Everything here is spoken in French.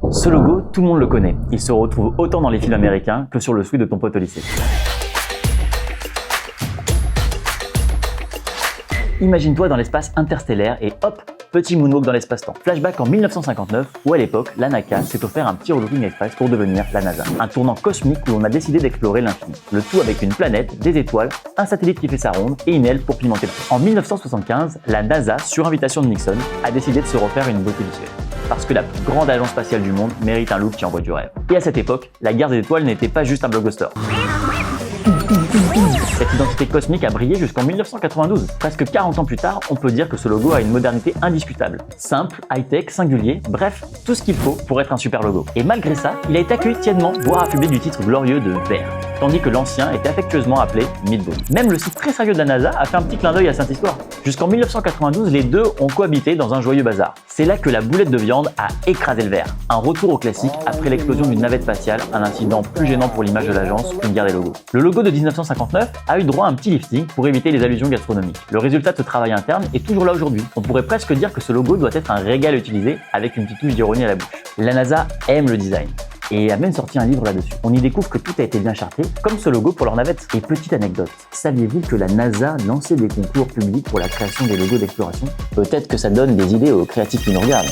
Ce logo, tout le monde le connaît. Il se retrouve autant dans les films américains que sur le sweat de ton pote au lycée. Imagine-toi dans l'espace interstellaire et hop, petit moonwalk dans l'espace-temps. Flashback en 1959 où à l'époque, la NACA s'est offert un petit relooking express pour devenir la NASA. Un tournant cosmique où on a décidé d'explorer l'infini. Le tout avec une planète, des étoiles, un satellite qui fait sa ronde et une aile pour pimenter l'infini. En 1975, la NASA, sur invitation de Nixon, a décidé de se refaire une beauté visuelle. Parce que la plus grande agence spatiale du monde mérite un look qui envoie du rêve. Et à cette époque, la guerre des étoiles n'était pas juste un blockbuster. Cette identité cosmique a brillé jusqu'en 1992. Presque 40 ans plus tard, on peut dire que ce logo a une modernité indiscutable. Simple, high-tech, singulier, bref, tout ce qu'il faut pour être un super logo. Et malgré ça, il a été accueilli tièdement, voire affublé du titre glorieux de vert, tandis que l'ancien était affectueusement appelé Midbone. Même le site très sérieux de la NASA a fait un petit clin d'œil à cette histoire. Jusqu'en 1992, les deux ont cohabité dans un joyeux bazar. C'est là que la boulette de viande a écrasé le verre. Un retour au classique après l'explosion d'une navette spatiale, un incident plus gênant pour l'image de l'agence qu'une guerre des logos. Le logo de 1959 a eu droit à un petit lifting pour éviter les allusions gastronomiques. Le résultat de ce travail interne est toujours là aujourd'hui. On pourrait presque dire que ce logo doit être un régal à utiliser avec une petite touche d'ironie à la bouche. La NASA aime le design et a même sorti un livre là-dessus. On y découvre que tout a été bien charté, comme ce logo pour leur navette. Et petite anecdote, saviez-vous que la NASA lançait des concours publics pour la création des logos d'exploration? Peut-être que ça donne des idées aux créatifs qui nous regardent.